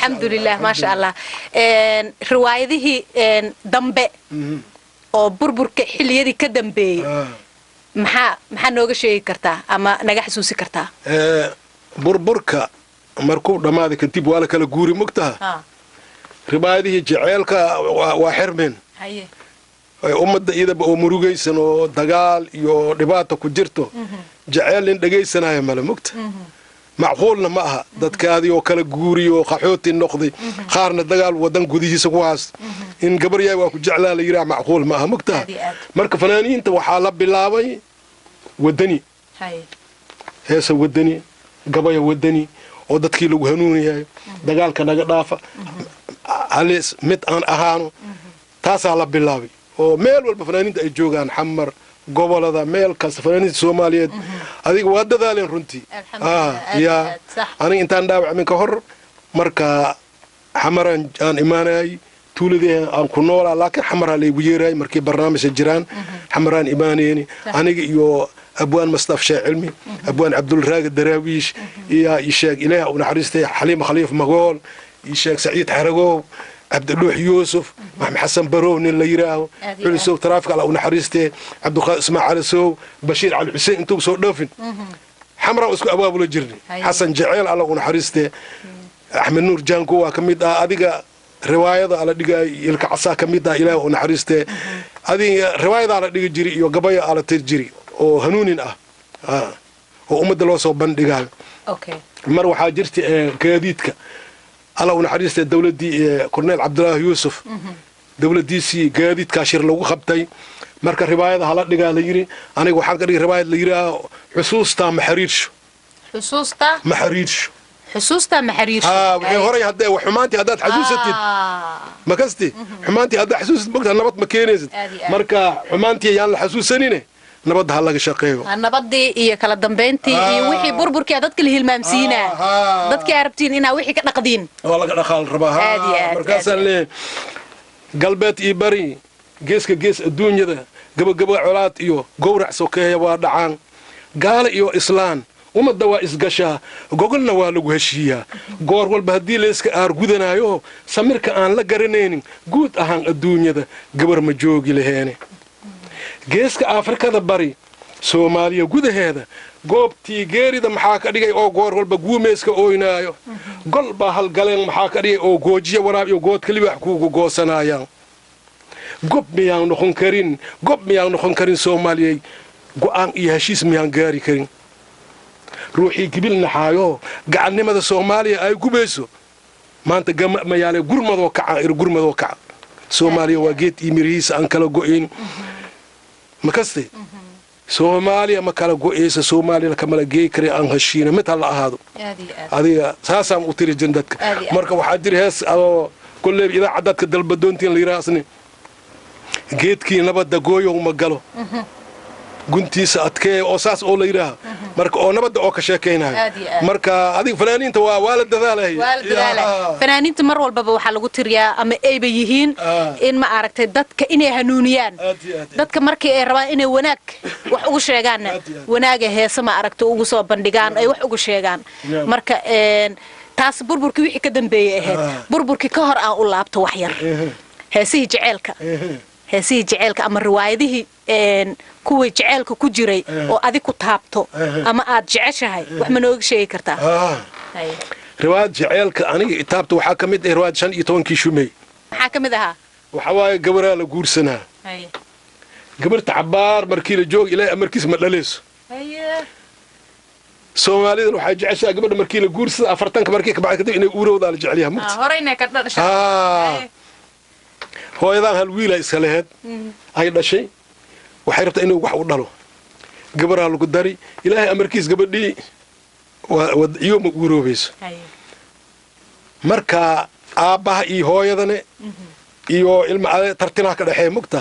الحمد لله ما شاء الله روايته دمبه oo burburka xiliyadii ka dambeeyay maxaa nooga sheegi kartaa ama naga xasuusi kartaa burburka markuu dhamaaday kadib waa la kala guuri mugtaha ribaayadihii jaceelka waa xirmeen ummadda iyadaba oo murugaysan oo dagaal iyo dhibaato ku jirto jaceyl in dhagaysanaya mala mugta macquulna ma aha dadkaadii oo kala guuriyo qaxooti noqday qaarna dagaal wadan gudihiisa ku haas in gabaryaay waa ku jeclaa la yiraa macquul ma aha mugta marka fanaaniinta waxaa la bilaabay wadani heesa wadani gabaya wadani oo dadkii lagu hanuuniyay dagaalka naga dhaafa halis mid aan ahaano taasaa la bilaabay oo meel walba fanaaniinta ay joogaan xamar gobolada meel kasta fanaaniinta Soomaaliyeed adiga waa dadaaleen runtii ya aniga intaan dhaawacmin ka hor marka xamaran aan imaanay tuuladii aan ku noolaa laakiin xamara la igu yeeray markii barnaamijka jiraan xamaran imaanayni aniga iyo abwaan mustaf shaacilmi abwaan abdul raag daraawiish iyo isheeg ilaahay u naxariistay xaliim khaliif magool isheeg saciid xaragow عبدالله يوسف محمد حسن برون اللي يراه حلسو ترافق على ونحرسته عبد الخالق اسماعيل سو بشير على الحسين انتو سو دفن حمراء اسكو ابواب الجرني حسن جعيل على ونحرسته احمد نور جانكو كميدا اديغا روايه على ديغا الكعسا كميدا الى ونحرسته ادي روايه على ديغا جيري iyo gabaya على تجري oo hanuunin ah oo umada loo soo bandhigaa okay mar waxa jirtay gaadiidka الله ونحرسته الدولة دي كورنيل عبد الله يوسف دولة دي سي قاديد كاشير لو خبطي مركا رواية هلا دغا ليري انا waxaan ka dhigay رواية ليري xusuusta محريرش xusuusta محريرش وحي هوري هدا وحمانتي هدا حسوستي ما كستي حمانتي هدا حسوست بقى نبط ما كينيس مركا حمانتي يان la xasuusanine nabad ha laga shaqeeyo nabadii iyo kala dambeyntii iyo wixii burburkii dadka la hilmaamsiina dadka arabtiin ina wixii ka dhaqdiin oo laga dhaqaal rabaa markaas le galbeed iyo bari geeska gees adduunyada gabagaba colaad iyo gowrac sokeeya waa dhacaan gaal iyo islaan umada waa isgashaa gogolna waa lagu heshiiyaa goor walba hadii la iska aar gudanaayo samirka aan la garanaynin guud ahaan adduunyada gabar ma joogi laheene geeska afrikada bari Soomaaliya gudaheeda goobtii geerida maxaa ka dhigay oo goor walba guumeeska ooynaayo golba hal galeen maxaa ka dhigay oo goojiya waraab iyo good kaliya wax ku goosanayaan gob miyaan noqon karin Soomaaliya go'aan iyo heshiis miyaan gaari karin ruuxii gibilna xaayo gacannimada Soomaaliya ay gubeyso maanta gama mayaale gurmadoo kaca Soomaaliya waa geed imiriis aan kala go'in مكستي سوماليا ما كلا جوئيس سوماليا كملا جي كري عن هالشيء متى الله هذا هذه ساسا مطير جندك مركب وحدير هس أو كل إذا عدد كدل بدونتين اللي راسني جيت كي نبض جوي وما قالوا قنتي سأتكي أساس أول يراها مركب أو نبض أو كشاكينها مركب هذه فنانين توا والد ذاله فنانين تمر والبابا وحلا قلت يا أما أي بيهين إن ما عرفت دت كإني هنونيان دت كمركي روا إني وناك وحوش رجعنا وناك هي سما عرفت وجوسوا بندقان أي وحوش رجعنا مركب تاس بربرك وحي كدم بيه بربرك كهر أقول لابت وحير هسيه جعلك أما الرواية kuwii jaceelka ku jiray oo adiga ku taabto ama aad jeceshahay wax ma nooga sheegi kartaa riwaayad jaceelka aniga taabto waxa kamid ah riwaayad 15 shumay waxa kamid aha waxa waaye gabaraa la guursanaa gabarta cabaar markii la joog ilaa amarkiis ma dhaleeso Soomaalida waxa jeceshaa gabadha markii la guursado 40 markii ka bacay kadib inay uurowda la jecel yahay horeyna ka dhashay hooyadan hal wiil ay iska lahayd ay dhashay waxay rabtaa inuu wax u dhalo gabaraa lagu dari ilaahay amarkiis gabadhii iyo ma uuroobayso marka aabaha iyo hooyadane iyo ilma tartinaha ka dhaxay mugta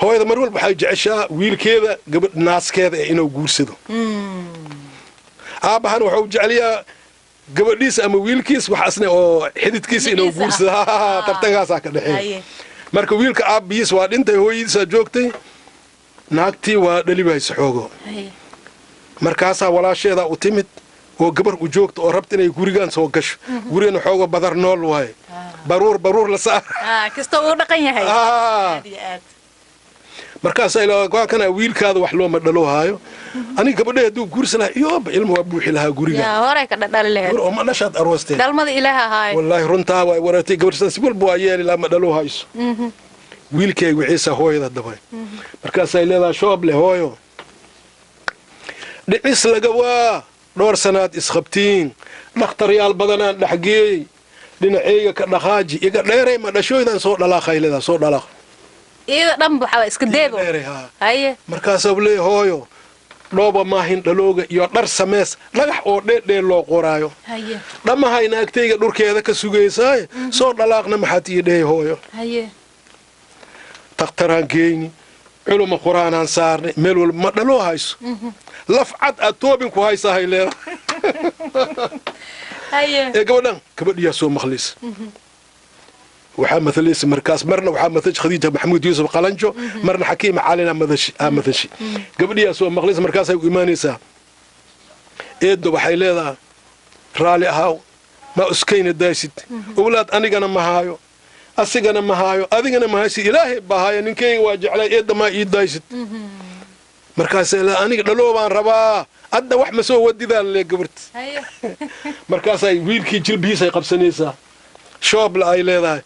hooyada mar walba waxay jeceshaa wiilkeeda gabadh naaskeeda inuu guursado aabahan wuxuu jeceliyaa gabadhiisa ama wiilkiis waxaasna oo xididkiisa inuu guursado tartankaas ka dhaxay marka wiilka aabiis waa dhintay hooyadiisa joogtay naagtii waa dhalibaysa xoogo markaas walaasheeda u timid oo gabar u joogto oo rabta inay gurigaan soo gasho gurigana xooga badar nool waaye baruur la saar kasta uu dhaqan yahay aad iyo aad markaas ay waa kana wiilkaada wax looma dhalo haayo aniga gabadhay haduu guursanahay iyo ilmo waa buuxi lahaa guriga yaa hore ka dhali lahayd oo ma dhashaad aroostay dhalmada ilaaha haay wallahi runtaa way waratay gabartaas walba waa yeeli lama dhalo hayso wiilkaygu ciisa hooyada dabay markaas ay leedahay shooble hooyo dhicis laga waa dhowr sanaad isqabtiin dhakhtaryaal badanaan dhaxgeey dhinacayga ka dhaqaaji iga dheeray ma dhashooydan soo dhalaaqay leedahay soo dhalaaq iyada dhan waxa iska deebo haye markaas uu leeyahay hooyo dhooba maahin dhalooga iyo dhar samees dhagax oo dheedheel loo qoraayo haye dhamahayna agtayga dhurkeeda ka sugaysaay soo dhalaaqna maxaad ii dheey hooyo haye dhakhtaraan geeyni culuma quraanaan saarnay meel walba ma dhaloo hayso laf cad aad toobin ku haysaa hay leedahay haye gabadhiyaa soo maqlis waxaa mathalaysa markaas marna waxaa mathash khadiija maxamuud yuusuf qalanjo marna xakiim caalina madashi gabadhiyaa soo maqlis markaasay u imaanaysaa eeddo waxay leedahay raali ahaaw ma uskayna daysid owlaad anigana ma haayo asigana ma haayo adigana ma haysid ilaahay baa haayo ninkayga waa jeclay eedda maa ii daysid markaasay leedahay aniga dhaloo baan rabaa adda wax ma soo wadidaan lee gabarta markaasay wiilkii jilbihiisay qabsanaysaa shoobla ay leedahay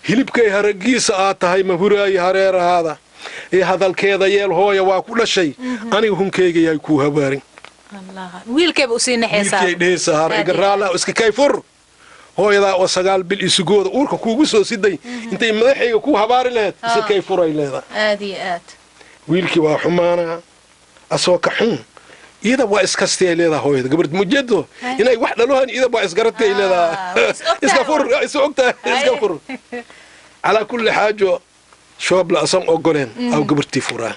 hilibkay haragiisa aad tahay ma huraayi hareerahaada ee hadalkeeda yeel hooya waa ku dhashay aniga hunkayga yahay kuu habaarin wiilkeeba u sii naxaysaa wiilkay dhehaysaa igaraala iska kayfur hooyadaa oo 9 bil isugooda uurka kuugu soo siday intay madaxayga ku habaari lahayd iska kayfur ay leedahay aad iyo aad wiilkii waa xumaanaa asoo ka xun iyada waa iskastay leedahay hooyada gabadh mujeedo inay wax dhalohan iyada waa isgaratay leedahay iska fur iska ogta iska fur ala kulli xaajo shoob la asan ogoleen aw gabartii furaa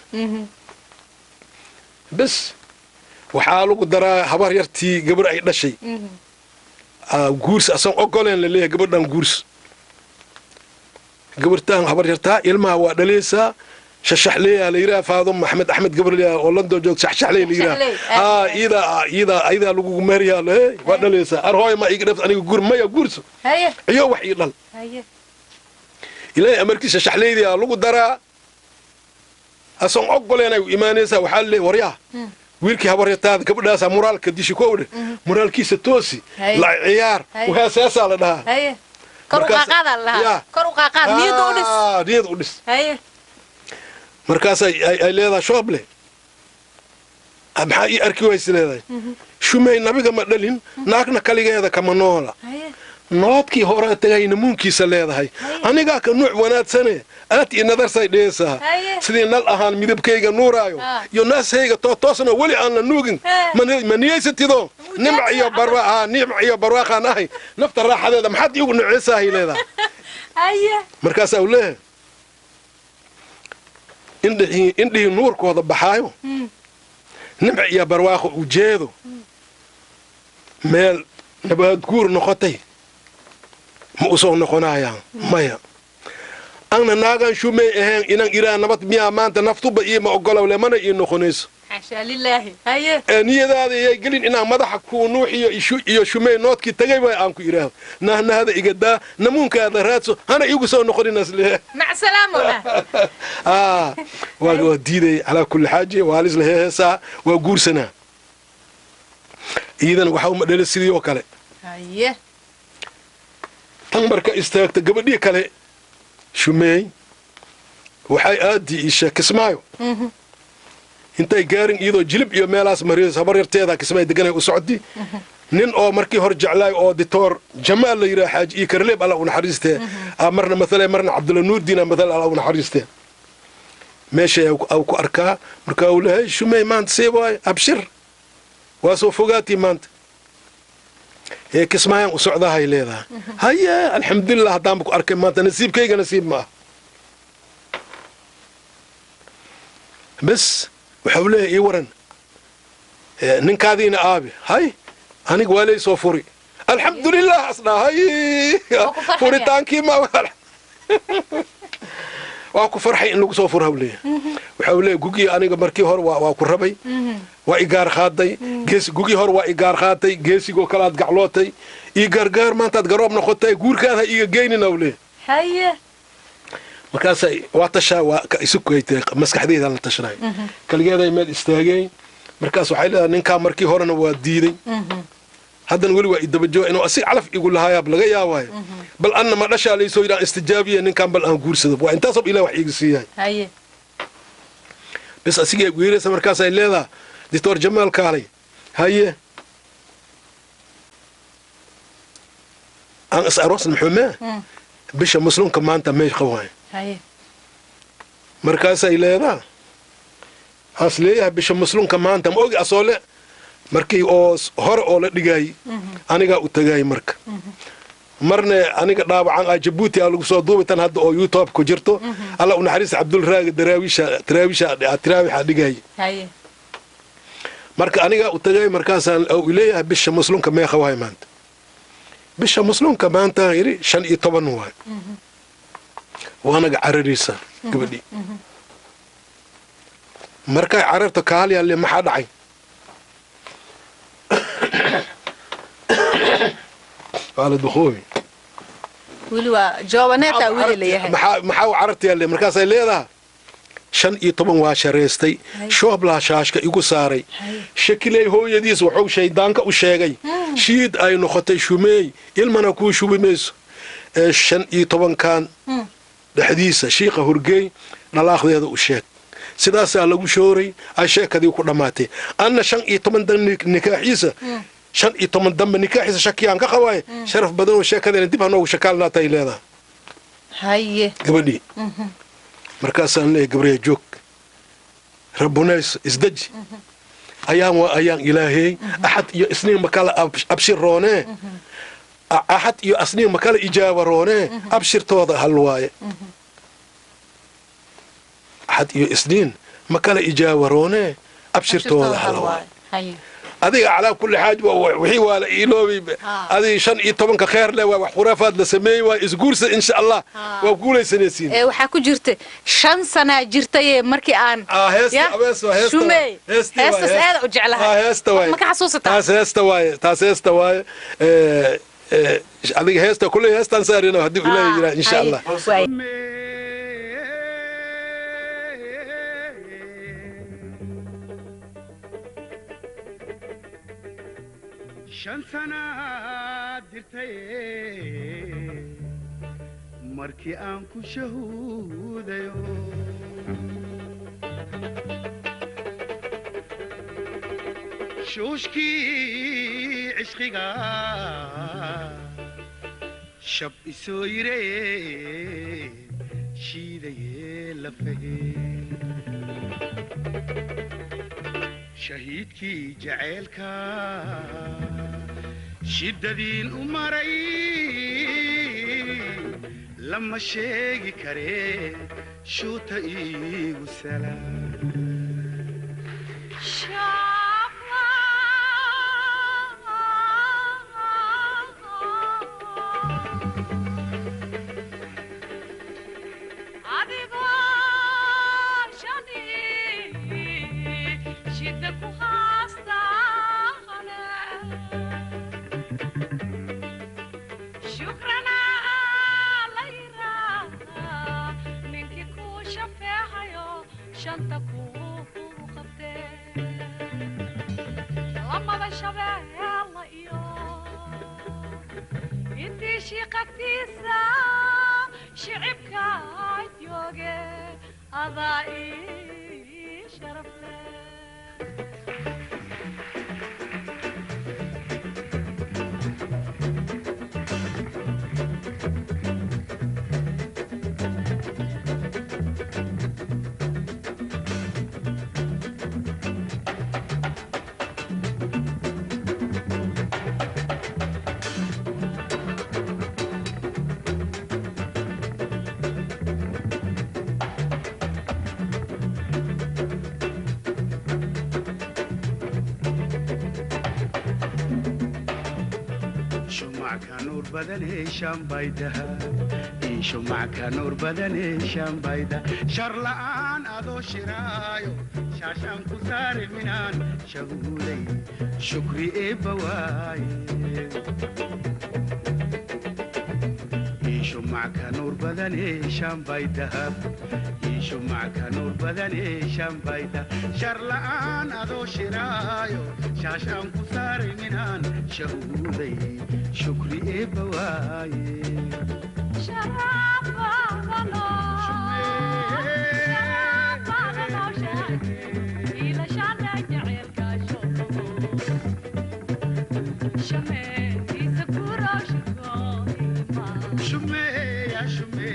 bas waxaa lagu daraa habar yartii gabar ay dhashay guurs asan ogoleen la leeyahay gabadhan guurs gabartaan habar yartaa ilmaha waa dhalaysaa ششحلي على يرا فاضم محمد أحمد قبل يا أولندا جوك ششحلي ليرا إذا لقوا مريا له وأنا لسه أرهاي ما يقدر أنا يقول ما يقولش هيا أيوة وحي يضل هيا إلى أمريكا ششحلي دي لقوا درا أصلا أقول أنا إيماني سا وحلي وريا ويركي هبر يتاد قبل ناس مورال كديش كور مورال كيس توسي لا عيار وهساسا لها هيا كروقا قاد الله كروقا قاد نيد ودس نيد ودس هيا markaas ay leedahay shooble maxaa ii arki waysa leedahay shumay nabiga ma dhalin naagna kaligeeda kama noola noodkii hore tagayna muunkiisa leedahay anigaa ka nuuc wanaadsane aad ii nadarsay dheesaa sidii nal ahaan midabkayga nuuraayo iyo naashayga toosna weli aan la nuugin ma niyaysatido nimc iyo barwaaqaan ahay nafta raaxadeeda maxaad iigu nuceysahay leedahay markaasaa u leeyahay indhihii nuurkooda baxaayo nimc iyo barwaaqo ujeedo meel nabaad guur noqotay ma u soo noqonayaan maya anna naagan shumay ahayn inan iraa nabad miyaa maanta naftuba iima ogolowle mana ii noqonayso xashaa lilaahi haye niyadaada iyay gelin inaan madaxa kuu nuuxiyo iyo shumay noodkii tagay way aan ku idhaahdo nahnahada igadaa namuunkaada raadso hana iigu soo noqoninasle mac salaamona waa diiday calaa kulli xaaji waa lisla heesaa waa guursanaa iidan waxa uma dhalay sidii oo kale haye tan marka istaagta gabadhii kale shumeey waxay aadii ii sheekismaayo intay gaarin iyadoo jilib iyo meelaas mariis habar yarteeda kismay deganay u socdi nin oo markii hor jeclay oo dictor Jamaal la yiraahdo xaaji ii karleeb alla u naxariistay marna mathalay marna Cabdulla Nuur Diina mathal alla u naxariistay meesha ay ku arkaa marka uu leeyahay shumay maanta seebay abshir waa soo fogaati maanta ee kismaayan u socdahay leedahay haya alxamdulillah hadaan ku arkay maanta nasiibkayga nasiib ma bas wuxuu leeyahay ii waran ninkaadiina aabi hay aniga waa lay soo furi alxamdulillah asna hay furitaankii ma waa ku farxay in lagu soo furo hawleeya waxa uu leeyahay gugii aniga markii hore waa ku rabay waa igaar qaaday gugii hore waa igaar qaatay geesigoo kale aad gaclootay ii gargaar maanta aad garoob noqotay guurkaada iga geynina uu leeyahay haye markaas waa tashaa waa isu kaytay maskaxdeeda la tashanay kaligeeda meel istaagay markaas waxay leedahay ninka markii horena waa diiday haddana weli waa idabajoo inuu asig calaf igu lahaayab laga yaabaayo bal anna ma dhashaa laysoo yidhaan istijaabiya ninkan bal aan guursado waa intaasoo ilaah wax iiga siiyahay haye bas asigay guuraysa markaasay leedahay doctor jamaal kaalay haye aan is aroos maxume bisha muslimka maanta meesh qawaay haye markaasay leedahay as leeyahay bisha muslimka maanta ma ogi asoole markii oo hore oo la dhigay aniga u tagay marka marna aniga dhaawacan ah Djibouti lagu soo duubay tan hadda oo YouTube ku jirto alla u naxariis Abdul Raag Daraawish dhigay haye marka aniga u tagay markaasaan oo ileeyahay bisha muslimka meeqa waay maanta bisha muslimka maanta yiri 15 waay waanaga carariisa gabadhi marka cararta kaaliya le maxaa dhacay على دخولي ولوا جوابناتا ويلي ليها maxaa carartay le markaas ay leedahay 15 waa shareystay shoob la shaashka igu saaray shakilay hooyadiis wuxuu shaydaanka u sheegay shiid ay noqotay shumeey ilmana ku shubimayso 15 kan dhaxdiisa shiiqa hurgey dhalaaqdeeda u sheeg sidaas lagu shooray ay sheekadii ku dhamaatay anna 15 dan nikaaxiisa 15 dambe nikaaxiisa shakiyaan ka qawaay sharaf badan oo sheekadeen dib hanoo shakaalna tay leedahay haye gabadhi markaasaan leeyahay gabriya joog rabbunays isdaji ayaan ilaahay ahad iyo isniin makala abshiroone ahad iyo asniin makala ijaabaroone abshirtooda hal waaye ahad iyo isniin makala ijaabaroone abshirtooda hal waaye haye adiga ala kulli haaj wixii wala iloobi adiga 15 kheer leh wax khuraafaad la sameeyay waa isguursa insha Allah waa guulaysanaysiin waxa ku jirta 5 sana jirtay markii aan shumay heesta aad u jeclahay ma ka xasuusataa taas heesta waay adiga heesta kulli heestan saarina hadii ilaahay yira insha Allah shan sana dirtay markii aan ku shahuudayo shuushkii cishqiga shab isoo yiree shiidaye lafahee shahiidkii jaceelka shiddadiin u maray lama sheegi karee shuuta iigu salaam بدني شامبايدا إيشو معك نور بدني شامبايدا شرلان أدو شرايو شاشان كسار منان شغولي شكري إبواي إيشو معك نور بدني شامبايدا إيشو معك نور بدني شامبايدا شرلان أدو شرايو شاشان كسار منان شغولي شكري إبواي شراب بغلو شراب بغلو إلى شانا جعيل كاشو شمي تيزكورو شكو شمي يا شمي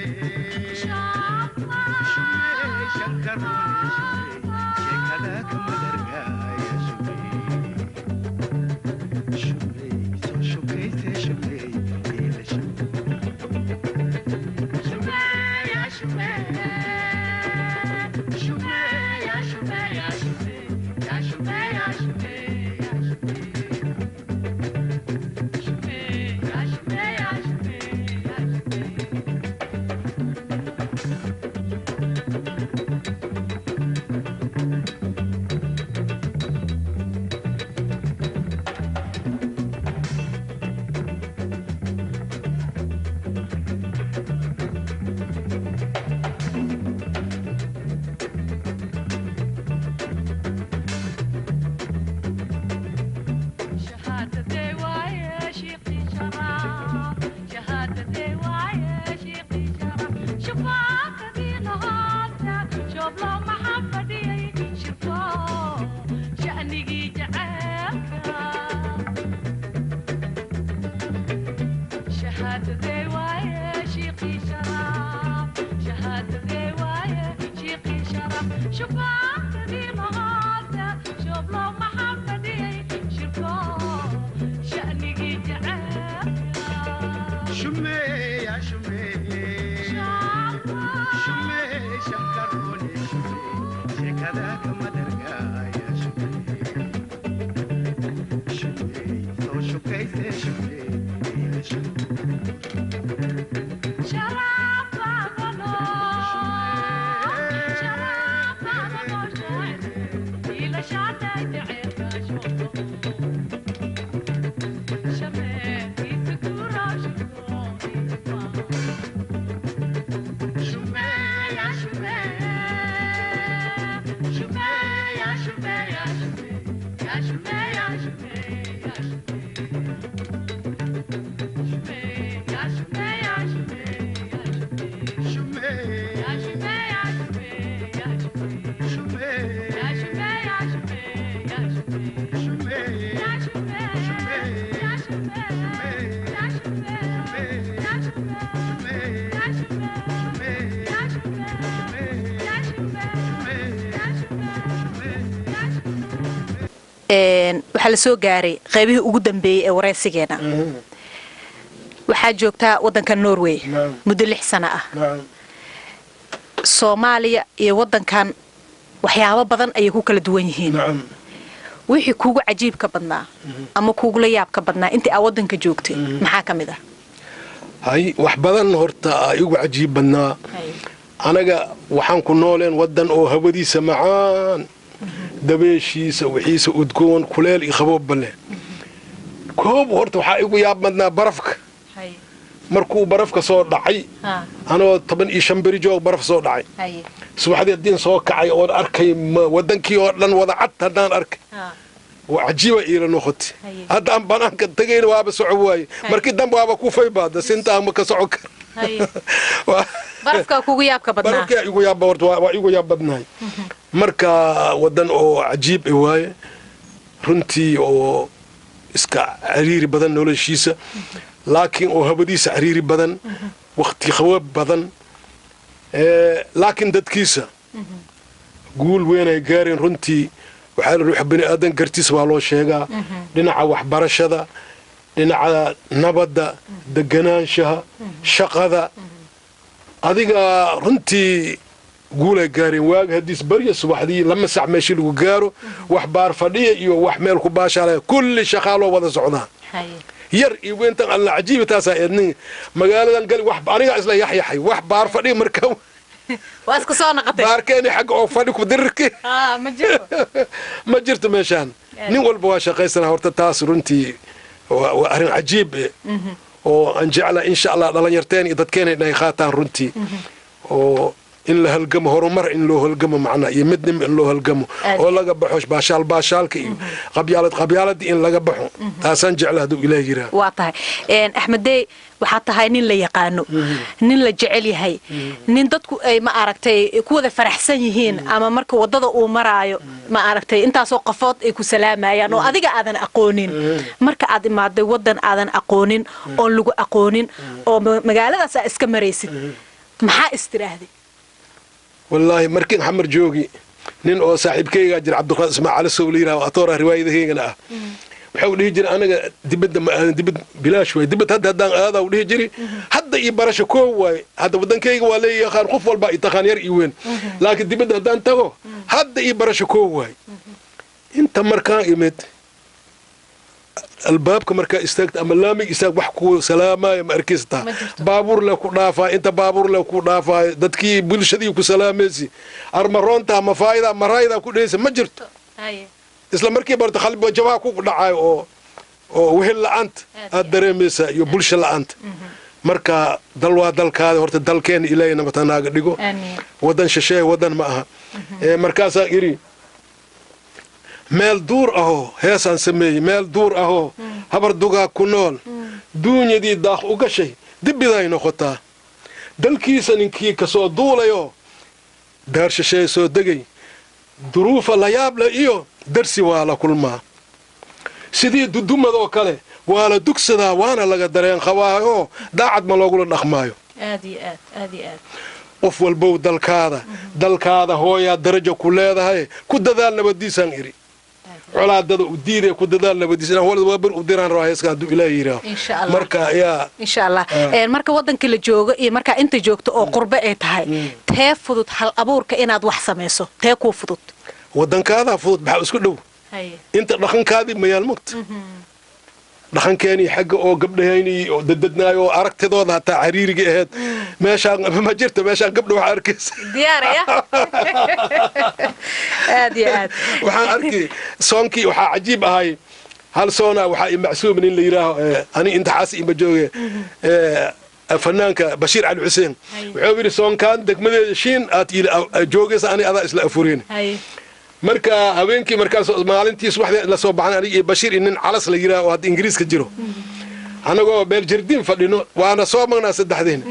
شمي شكروني شمي شكلك مدرقا يا شمي شمي سو شكيت شمي إلى شمي waxaa la soo gaaray qaybihii ugu dambeeyay ee wareysigeena waxaa joogtaa wadanka Norway muddo 6 sano ah Soomaaliya iyo wadankan waxyaabo badan ay ku kala duwan yihiin wixii kuugu cajiibka badnaa ama kuugu la yaabka badnaa intii aad wadanka joogtay maxaa kamid ah hay wax badan horta igu cajiib badnaa anaga waxaan ku nooleen wadan oo hawadiisa macaan dabeeshiisa wixiisa udgoon kuleel iyo qaboob leh koob horta waxa igu yaab madnaa barafka markuu barafka soo dhacay anoo 15 bari joog baraf soo dhacay subaxdii diin soo kacay oo arkay wadankii oo dhan wada cad hadaan arkay وعجيبة إلى نخت هذا أم بنان كتجين وابا صعوبة مركي دم وابا كوفي بعد سنتا أم كسعوك برفك أكو ياب كبدنا برفك أكو ياب برد وأكو ياب بدناي مركا ودن أو عجيب إيواي رنتي أو إسكا عريري بدن ولا شيء لكن أو هبديس عريري بدن وقت خواب بدن لكن دتكيسة قول وين يقارن رنتي waxaa ruux bini aadan gartiis waa loo sheegaa dhinaca waxbarashada dhinaca nabadda deganaanshaha shaqada adiga runtii guulay gaareen waag hadiis bariya subaxdii lama sac meeshii lagu gaaro wax baar fadhiya iyo wax meel ku baashalay kulli shaqaalo wada socdaan yar iyo weyntan alla cajiib taasa eednin magaaladan gal wax aniga isla yaxyaxay wax baar fadhi markaa waa iska soo noqotay baarkeeni xag oo fadhi ku dirirki ma jiro ma jirto meeshaan nin walba waa shaqaysana horta taas runtii waa arrin cajiib oo aan jecla insha allah dhalinyarteen iyo dadkeena inay qaataan runtii oo in la halgamo horumar in loo halgamo macnaa iyo midnimo in loo halgamo oo laga baxo baashaalka iyo qabyaaladii in laga baxo taasaan jecla hadduu ilaah yiraa waa tahay axmedey waxaa tahay nin la yaqaano nin la jecel yahay nin dadku ay ma aragtay ku wada faraxsan yihiin ama marka wadada uu maraayo ma aragtay intaasoo qofood ay ku salaamayaan oo adiga aadan aqoonin marka aad imaaday wadan aadan aqoonin oon lagu aqoonin oo magaaladaas aad iska maraysid maxaa istiraahday wallaahi markiin xamar joogi nin oo saaxiibkayga jira cabdiqaadir ismaaciil sawliira oo atoora riwaayadaheygana ah wuxuu dhihi jiray anaga dibadda ma aadan dibad bilaash way dibad hadda haddaan aadaa u dhihi jiri hadda iyo barasho koow waaye hadda waddankayga waa leeyaqaan qof walba i taqaan yar iyo weyn laakiin dibadda haddaan tago hadda iyo barasho koow waaye inta markaan imid albaabka markaa istaagta ama laamig istaag wax ku salaamaayo ma arkista baabuur le ku dhaafaa inta baabuur le ku dhaafaayo dadkii bulshadii ku salaamaysi armaroonta ama faayida marayda ku dhaysa ma jirto isla markii barta qalbi jawaa ku dhacayo oo wehel la'aanta aad dareemaysa iyo bulsho la'aanta marka dal waa dalkaada horta dalkeena ilaahay nabatanaaga dhigo wadan shisheeye wadan ma aha markaasaa iri meel duur ahoo heesaan sameeyey meel duur ahoo habar dugaa ku nool duunyadii daaq u gashay dibbiday noqotaa dalkiisa ninkii ka soo duulayoo daar shisheeye soo degay duruufa la yaable iyo darsi waa la kulmaa sidii dudumadoo kale waa la dugsadaa waana laga dareen qabaayoo daacad ma loogula dhaqmaayo qof walbow dalkaada hooyaa darajo ku leedahay ku dadaal nabadiisaan iri colaadada u diiday ku dadaal nabadiis inaan walad waa bir u diraan rabaa heeskan hadduu ilaah yidhaaho marka yaa insha allah marka waddanka la joogo iyo markaa inta joogto oo qurbe ay tahay tee fudud hal abuurka inaad wax samayso tee kuu fudud waddankaadaa fudud maxaa isku dhow inta dhaqankaadii mayaal mugta dhaqankeenii xagga oo gabdhahaynii oo dadadnaayo oo aragtidooda hataa cariiriga ahayd meeshaan ma jirto meeshaan gabdha waxaa arkaysa diyaaraya aad iyo aad waxaan arkay soonkii waxaa cajiib ahay hal soona waxaa i macsuum nin la yidhaaho ani intaxaas ima jooge fanaanka bashiir cali xuseen wuxuu yidhi soonkaan degmadeeda shiin aad joogaysa ani adaa isla afureen marka habeenkii markaas maalintii subaxdii la soo baxan aniga iyo bashiir nin calas la yiraahdo oo hadda ingiriiska jiro anagoo meel jardiin fadhino waana soo magnaa saddexdeen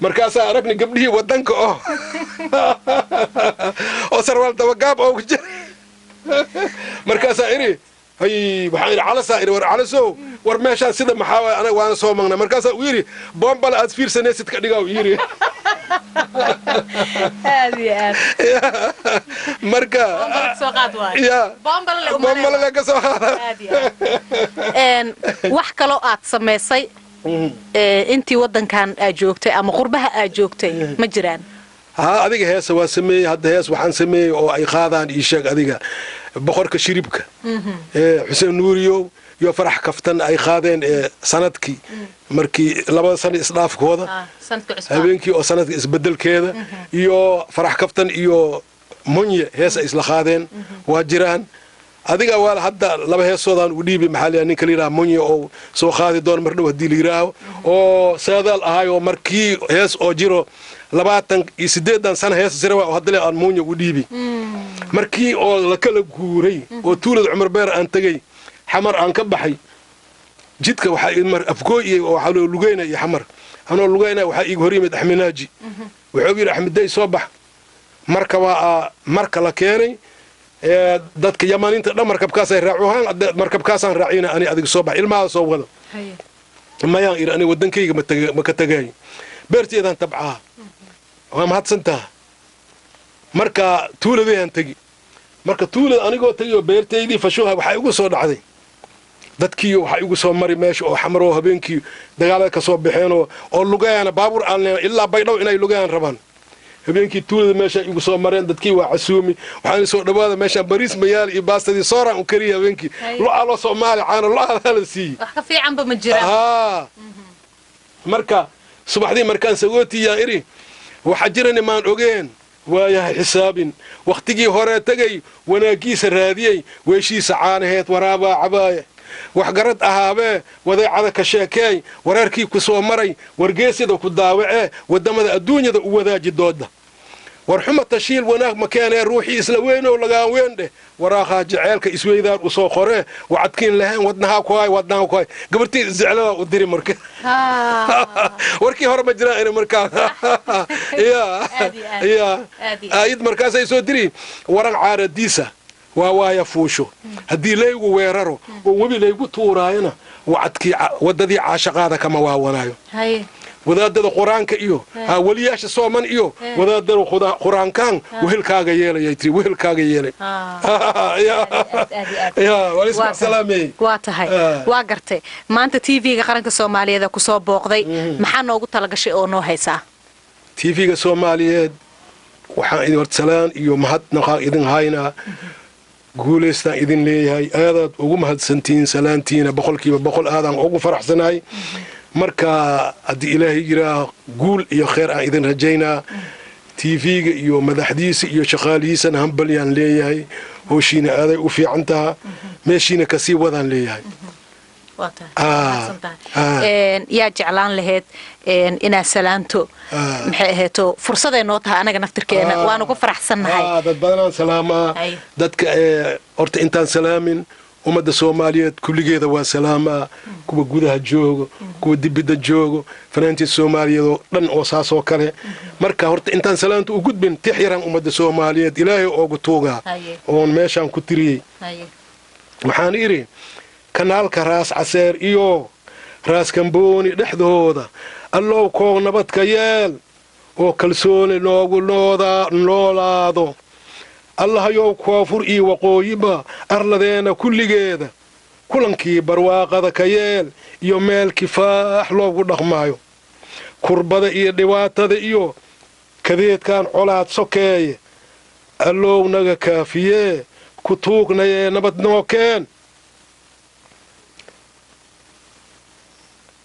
markaasaa aragni gabdhihii wadanka oo sarwaal dabagaab oo ku jira markaasaa iri hay waxaan iri calasaa iri war calasow war meeshaan sida maxaa waay anaga waana soo magnaa markaasaa uu yidhi boombala aad fiirsanaysid ka dhigaa uu yidhi marka boombala laga soo qaada wax kaloo aad samaysay intii waddankan aad joogtay ama qurbaha aad joogtay ma jiraan haa adiga heesa waa sameeyey hadda hees waxaan sameeyey oo ay qaadaan ii sheeg adiga boqorka shiribka xuseen nuuriyow iyo farax kaftan ay qaadeen sanadkii markii labada sano isdhaafkooda habeenkii oo sanadka isbedelkeeda iyo farax kaftan iyo munye hees ay isla qaadeen waa jiraan adiga waa hadda laba heesoodaan u dhiibi maxaa la ninka la yidhaha munye oo soo qaadi doon mar dhow haddii la yidhaaho oo saadaal ahay oo markii hees oo jiro 28 sano hees jira oo hadda aan munye u dhiibi markii oo la kala guuray oo tuulada Cumar Beer aan tagay xamar aan ka baxay jidka waxa mar afgooyay oo waxa loo lugeynay xamar anoo lugeynay waxa igu horimid Axminaaji wuxuu yiri Axmiday soo bax marka waa marka la keenay dadka Yamaaniinta dhamarkabkaas ay raacuhaan markabkaasaan raacina ani adiga soo bax ilmaha soo wada ma yaan iri ani wadankayga ma ka tagay beerteedan tabcaa waa mahadsantaa marka tuuladeen tagi marka tuulada anigoo tagiyo beerteydii fashuha waxa igu soo dhacday dadkii waxa igu soo mari meesha oo xamaro habeenkii dagaalada ka soo baxeen oo lugeeyana baabuur aan ilaa baydhow inay lugeeyaan rabaan habeenkii tuulada meesha igu soo mareen dadkii waa casuumi waxaan soo dhawaada meesha bariis mayaal iyo baastadii sooraan u kariya habeenkii lo Soomaali caano lo la sii wax ka fiican ba ma jiraan marka subaxdii markaan sagootiyaa iri waxa jirana maan ogeen waayahay xisaabin waqtigii hore tagay wanaagiisa raadiyay weeshiisa caanaheed waraaba cabaaya wax garad ahaabe wadeecada ka sheekay wareerkii ku soo maray wargeesida ku daawacee wadamada adduunyada u wadaaji dooda warxuma tashiil wanaag makeenee ruuxii isla weynow lagaan weendhe waraaqaa jaceelka isweydaan u soo qoree wacadkiin lahayn wadnahaa ku hay wadnaha ku hay gabartii isjeclada u diri marka warkii hore ma jiraan ina markaa aayid markaasay soo diri waran caaradiisa waa waaya fuusho haddii laygu weeraro oo webi laygu tuuraayana wacadkii wadadii caashaqaada kama waawanaayo wadaadada quraanka iyo waliyaasha sooman iyo wadaadada quraankan wehelkaaga yeelayay tiri wehelkaaga yeelay walisma salaamay waa tahay waa gartay maanta TV-ga qaranka Soomaaliyeed ku soo booqday maxaa noogu talagashay oo noo haysaa TV-ga Soomaaliyeed waxaan idin hortalaan iyo mahadnaqa idin hayna guuleystaan idin leeyahay aad ugu mahadsantiin salaantiina boqolkiiba boqol aadan ugu faraxsanahay marka haddii ilaahay jiraa guul iyo khayr aan idin rajaynaa TV-ga iyo madaxdiisa iyo shaqaalihiisana hambalyaan leeyahay hooshiina aaday u fiican taha meeshiina kasii wadaan leeyahay yaa jeclaan lahayd inaa salaanto maxay ahayto fursaday noo tahay anaga naftirkeena waanu ku faraxsannahay dad badanaan salaamaa dadka horta intaan salaamin ummadda Soomaaliyeed kulligeeda waa salaamaa kuwa gudaha joogo kuwa dibadda joogo fanaantii Soomaaliyeed oo dhan oo saasoo kale marka horta intaan salaantu u gudbin tixyaran ummadda Soomaaliyeed ilaahay oogu tuugaa oon meeshaan ku tiriyey waxaan iri kanaalka raas caseer iyo raas kambooni dhexdooda allow koo nabadka yeel oo kalsooni noogu noolaado allahayow koonfur iyo waqooyiba arladeena kulligeeda kulankii barwaaqada ka yeel iyo meel kifaax loogu dhaqmaayo kurbada iyo dhibaatada iyo kadeedkan colaad sokeeye allow naga kaafiyee ku tuugnayee nabad nookeen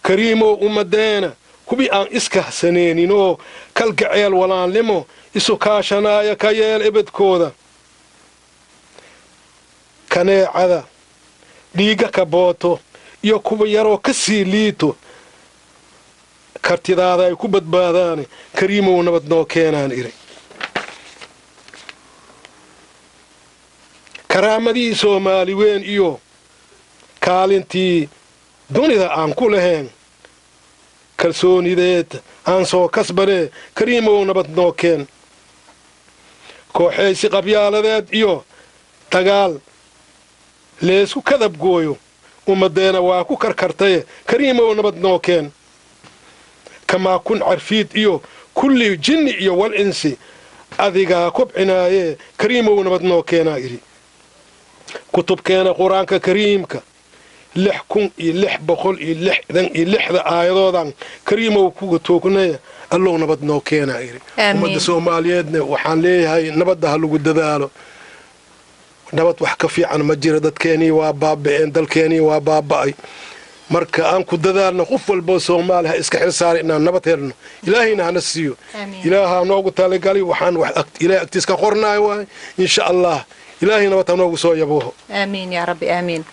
kariimow ummadeena kubi aan iskahsaneeninoo kalgaceel walaannimo isu kaashanaaya ka yeel ebedkooda kaneecada dhiigga ka booto iyo kuwa yaroo ka sii liito kartidaada ay ku badbaadaane kariimow nabad noo keenaan iri karaamadii Soomaali weyn iyo kaalintii dunida aan ku lahayn kalsoonideed aan soo kasbanee kariimow nabad noo keen kooxaysi qabyaaladeed iyo dagaal leesku kadab gooyo ummadeena waa ku karkartaye kariimow nabad noo keen kamaa kun carfiid iyo kulli jinni iyo wal insi adigaa kobcinaaye kariimow nabad noo keenaa iri kutubkeena qur-aanka kariimka 6,666 aayadoodan kariimow kuga toognaya allow nabad noo keenaa iri ummadda Soomaaliyeedna waxaan leeyahay nabadda ha lagu dadaalo nabad wax ka fiican ma jira dadkeenii waa baaba'een dalkeenii waa baaba'ay marka aan ku dadaalno qof walba Soomaali ha iska xilsaar inaan nabad helno ilaahayna hana siiyo ilaaha noogu talagalay waxaan wax ilaahay agtiis ka qornaayo insha Allah ilaahay nabad ha noogu soo yabo amiin ya rabbi amiin